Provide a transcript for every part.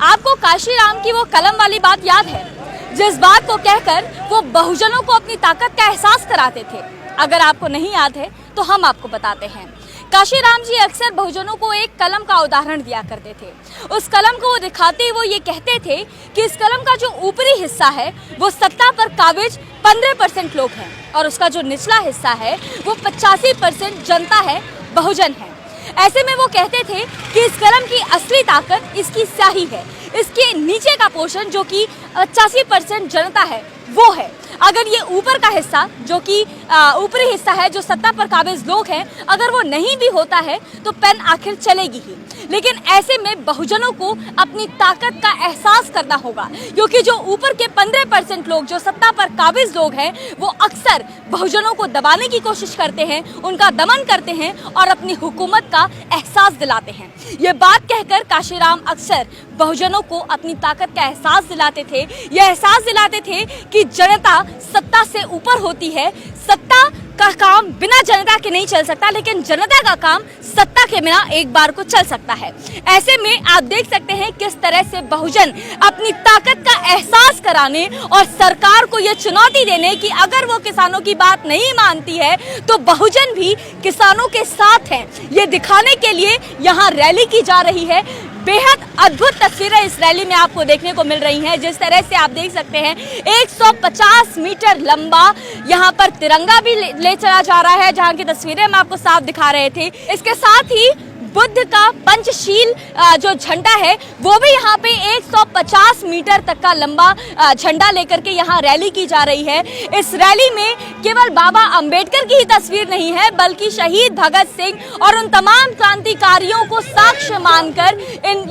आपको काशीराम की वो कलम वाली बात याद है, जिस बात को कहकर वो बहुजनों को अपनी ताकत का एहसास कराते थे? अगर आपको नहीं याद है तो हम आपको बताते हैं। काशीराम जी अक्सर बहुजनों को एक कलम का उदाहरण दिया करते थे। उस कलम को दिखाते वो ये कहते थे कि इस कलम का जो ऊपरी हिस्सा है वो सत्ता पर काबिज 15% लोग हैं और उसका जो निचला हिस्सा है वो 85% जनता है, बहुजन है। ऐसे में वो कहते थे कि इस कलम की असली ताकत इसकी स्याही है, इसके नीचे का पोर्शन जो कि 85% जनता है वो है। अगर ये ऊपर का हिस्सा जो कि ऊपरी हिस्सा है, जो सत्ता पर काबिज लोग हैं, अगर वो नहीं भी होता है तो पेन आखिर चलेगी ही। लेकिन ऐसे में बहुजनों को अपनी ताकत का एहसास करना होगा, क्योंकि जो ऊपर के 15% लोग, जो सत्ता पर काबिज लोग हैं, वो अक्सर बहुजनों को दबाने की कोशिश करते हैं, उनका दमन करते हैं और अपनी हुकूमत का एहसास दिलाते हैं। ये बात कहकर काशीराम अक्सर बहुजनों को अपनी ताकत का एहसास दिलाते थे। यह एहसास दिलाते थे कि जनता सत्ता से ऊपर होती है, सत्ता का काम बिना जनता के नहीं चल सकता, लेकिन जनता का काम सत्ता के बिना एक बार को चल सकता है। ऐसे में आप देख सकते हैं किस तरह से बहुजन अपनी ताकत का एहसास कराने और सरकार को यह चुनौती देने कि अगर वो किसानों की बात नहीं मानती है तो बहुजन भी किसानों के साथ हैं, ये दिखाने के लिए यहाँ रैली की जा रही है। बेहद अद्भुत तस्वीरें इस रैली में आपको देखने को मिल रही हैं। जिस तरह से आप देख सकते हैं 150 मीटर लंबा यहाँ पर तिरंगा भी ले चला जा रहा है, जहाँ की तस्वीरें हम आपको साफ दिखा रहे थे। इसके साथ ही बुद्ध का पंचशील जो झंडा है वो भी यहाँ पे 150 मीटर तक का लंबा झंडा लेकर के यहाँ रैली की जा रही है। इस रैली में केवल बाबा अंबेडकर की ही तस्वीर नहीं है, बल्कि शहीद भगत सिंह और उन तमाम क्रांतिकारियों को साक्ष्य मानकर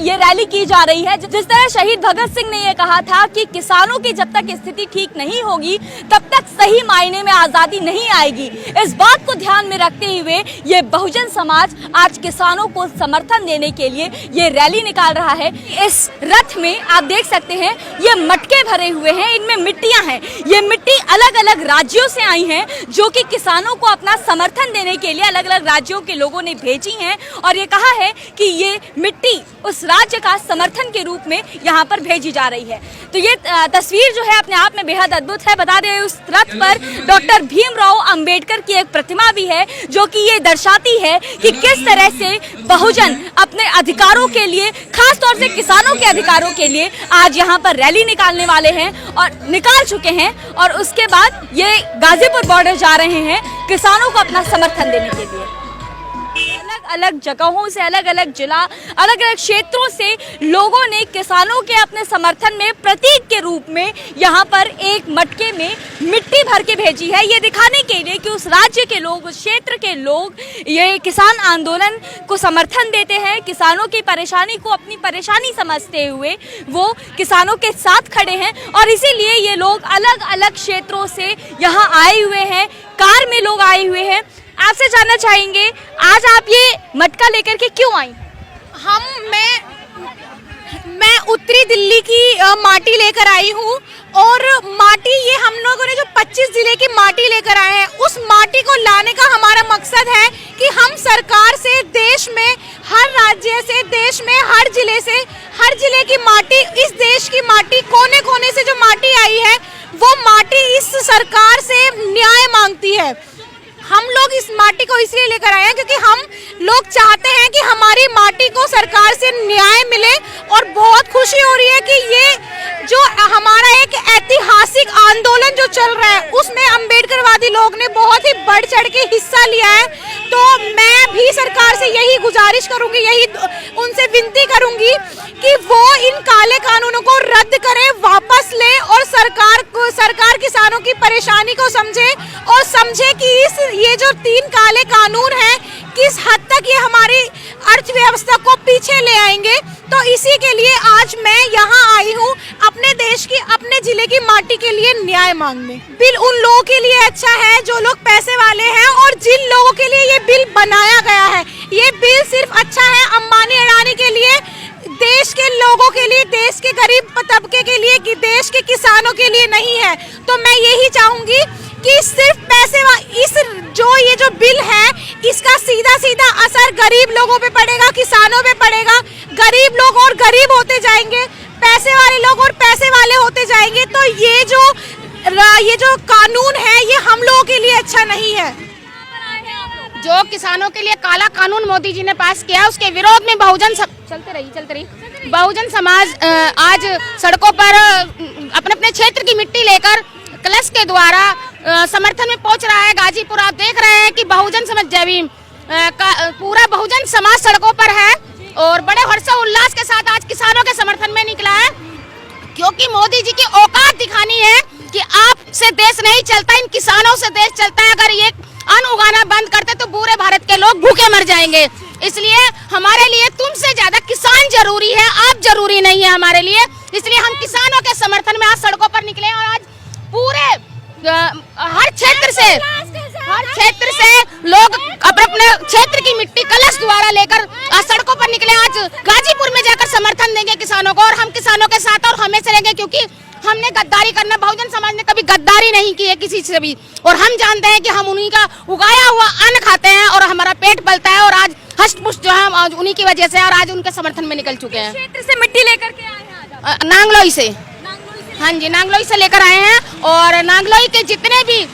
ये रैली की जा रही है। जिस तरह शहीद भगत सिंह ने ये कहा था कि किसानों की जब तक स्थिति ठीक नहीं होगी तब तक सही मायने में आजादी नहीं आएगी, इस बात को ध्यान में रखते हुए ये बहुजन समाज आज किसानों को समर्थन देने के लिए ये रैली निकाल रहा है। इस रथ में आप देख सकते हैं ये मटके भरे हुए हैं, इनमें मिट्टियां हैं। ये मिट्टी अलग अलग राज्यों से आई हैं, जो कि किसानों को अपना समर्थन देने के लिए अलग अलग राज्यों के लोगों ने भेजी हैं और ये कहा है कि ये मिट्टी उस राज्य का समर्थन के रूप में यहाँ पर भेजी जा रही है। तो ये तस्वीर जो है अपने आप में बेहद अद्भुत है। बता दें उस रथ पर डॉक्टर भीमराव अंबेडकर की एक प्रतिमा भी है, जो कि ये दर्शाती है कि किस तरह से बहुजन अपने अधिकारों के लिए, खास तौर से किसानों के अधिकारों के लिए आज यहाँ पर रैली निकालने वाले हैं और निकाल चुके हैं और उसके बाद ये गाजीपुर बॉर्डर जा रहे हैं किसानों को अपना समर्थन देने के लिए। अलग अलग जगहों से, अलग अलग जिला, अलग अलग क्षेत्रों से लोगों ने किसानों के अपने समर्थन में प्रतीक के रूप में यहाँ पर एक मटके में मिट्टी भर के भेजी है, ये दिखाने के लिए कि उस राज्य के लोग, उस क्षेत्र के लोग ये किसान आंदोलन को समर्थन देते हैं। किसानों की परेशानी को अपनी परेशानी समझते हुए वो किसानों के साथ खड़े हैं और इसीलिए ये लोग अलग अलग क्षेत्रों से यहाँ आए हुए हैं, कार में लोग आए हुए हैं। आपसे जानना चाहेंगे आज आप ये मटका लेकर के क्यों आई? मैं उत्तरी दिल्ली की माटी लेकर आई हूँ और माटी ये हम लोगों ने जो 25 जिले की माटी लेकर आए हैं, उस माटी को लाने का हमारा मकसद है कि हम सरकार से देश में हर राज्य से, देश में हर जिले से, हर जिले की माटी, इस देश की माटी, कोने कोने से जो माटी आई है वो माटी इस सरकार से न्याय मांगती है। हम लोग इस माटी को इसलिए लेकर आए हैं क्योंकि हम लोग चाहते हैं कि हमारी माटी को सरकार से न्याय मिले और बहुत खुशी हो रही है कि ये जो हमारा एक ऐतिहासिक आंदोलन जो चल रहा है उसमें अंबेडकरवादी लोग ने बहुत ही बढ़ चढ़ के हिस्सा लिया है। तो मैं भी सरकार से यही गुजारिश करूंगी, यही उनसे विनती करूंगी कि वो इन काले कानूनों को रद्द करें, वापस ले और सरकार किसानों की परेशानी को समझे और समझे कि ये जो 3 काले कानून हैं किस हद तक ये हमारी अर्थव्यवस्था को पीछे ले आएंगे। तो इसी के लिए आज मैं यहाँ आई हूँ अपने देश की, अपने जिले की माटी के लिए न्याय मांगने। बिल उन लोगों के लिए अच्छा है जो लोग पैसे वाले हैं और जिन लोगों के लिए ये बिल बनाया गया है। ये बिल सिर्फ अच्छा है अंबानी अडानी के लिए, देश के लोगों के लिए, देश के गरीब तबके के लिए, कि देश के किसानों के लिए नहीं है। तो मैं यही चाहूंगी कि सिर्फ पैसे ये जो बिल है इसका सीधा सीधा असर गरीब लोगों पे पड़ेगा, किसानों पे पड़ेगा। गरीब लोग और गरीब होते जाएंगे। जाएंगे तो ये जो कानून है ये हम लोगों के लिए अच्छा नहीं है। जो किसानों के लिए काला कानून मोदी जी ने पास किया उसके विरोध में चलते रही बहुजन समाज आज सड़कों पर अपने अपने क्षेत्र की मिट्टी लेकर कलश के द्वारा समर्थन में पहुंच रहा है। गाजीपुर आप देख रहे हैं कि बहुजन समाज जय भीम का पूरा बहुजन समाज सड़कों पर है और बड़े हर्षोल्लास के साथ आज किसानों के समर्थन में निकला है, क्योंकि मोदी जी की औकात दिखानी है कि आपसे देश नहीं चलता, इन किसानों से देश चलता है। अगर ये अन्न उगाना बंद करते तो पूरे भारत के लोग भूखे मर जाएंगे। इसलिए हमारे लिए तुमसे ज्यादा किसान जरूरी है, आप जरूरी नहीं है हमारे लिए। इसलिए हम किसानों के समर्थन में आज सड़कों पर निकले और आज पूरे हर क्षेत्र से लोग अपने क्षेत्र की मिट्टी कलश द्वारा लेकर सड़कों पर निकले। आज गाजीपुर में जाकर समर्थन देंगे किसानों को और हम किसानों के साथ और हमेशा रहेंगे, क्योंकि हमने गद्दारी करना, बहुजन समाज ने कभी गद्दारी नहीं की है किसी से भी, और हम जानते हैं कि हम उन्हीं का उगाया हुआ अन्न खाते हैं और हमारा पेट पलता है। और आज हष्ट-पुष्ट जो है आज उन्हीं की वजह से और आज उनके समर्थन में निकल चुके हैं। क्षेत्र से मिट्टी लेकर के आए हैं आज नांगलोई से, हाँ जी, नांगलोई से लेकर आए हैं और नांगलोई के जितने भी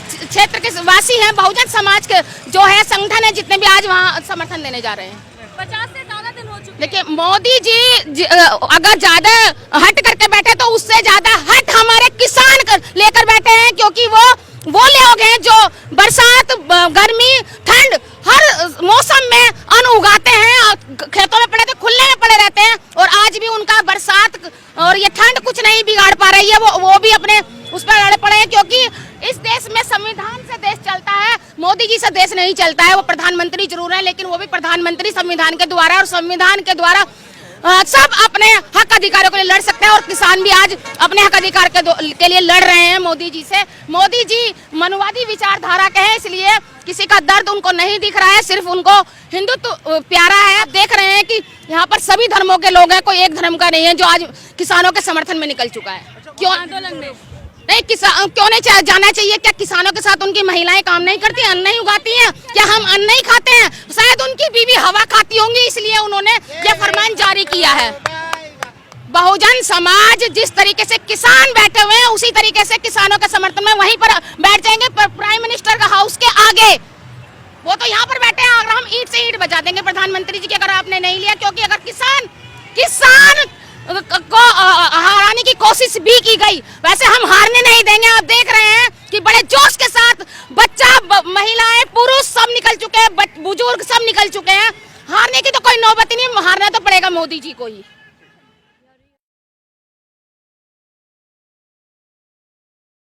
क्षेत्र के वासी हैं, बहुजन समाज के जो है संगठन है, जितने भी आज वहाँ समर्थन देने जा रहे हैं। 50 से ज्यादा दिन हो चुके। देखिए मोदी जी अगर ज्यादा हट करके बैठे तो उससे ज्यादा हट हमारे किसान लेकर बैठे हैं, क्योंकि वो लोग हैं जो बरसात, गर्मी, ठंड हर मौसम में अन्न उगाते हैं और खेतों में पड़े थे, खुले में पड़े रहते हैं। और आज भी उनका बरसात और ये ठंड कुछ नहीं बिगाड़ पा रही है। वो भी अपने उस पर अड़े पड़े हैं, क्योंकि इस देश में संविधान से देश चलता है, मोदी जी से देश नहीं चलता है। वो प्रधानमंत्री जरूर है, लेकिन वो भी प्रधानमंत्री संविधान के द्वारा, और संविधान के द्वारा सब अपने हक अधिकारों के लिए लड़ सकते हैं और किसान भी आज अपने हक अधिकार के लिए लड़ रहे हैं मोदी जी से। मोदी जी मनुवादी विचारधारा के हैं, इसलिए किसी का दर्द उनको नहीं दिख रहा है, सिर्फ उनको हिंदुत्व प्यारा है। आप देख रहे हैं कि यहाँ पर सभी धर्मों के लोग हैं, कोई एक धर्म का नहीं है जो आज किसानों के समर्थन में निकल चुका है। क्यों आंदोलन में नहीं क्यों नहीं जाना चाहिए? क्या किसानों के साथ उनकी महिलाएं काम नहीं करती, अन्न नहीं उगाती हैं? क्या हम अन्न नहीं खाते हैं? शायद उनकी बीवी हवा खाती होंगी, इसलिए उन्होंने ये फरमान जारी किया है। बहुजन समाज जिस तरीके से किसान बैठे हुए हैं उसी तरीके से किसानों के समर्थन में वहीं पर बैठ जाएंगे प्राइम मिनिस्टर का हाउस के आगे। वो तो यहाँ पर बैठे हैं, अगर हम ईंट से ईंट बजा देंगे प्रधानमंत्री जी की अगर आपने नहीं लिया, क्योंकि अगर किसान को हराने की कोशिश भी की गई, वैसे हम हारने नहीं देंगे। आप देख रहे हैं कि बड़े जोश के साथ बच्चा, महिलाएं, पुरुष सब निकल चुके हैं, बुजुर्ग सब निकल चुके हैं। हारने की तो कोई नौबत नहीं, हारना तो पड़ेगा मोदी जी को ही।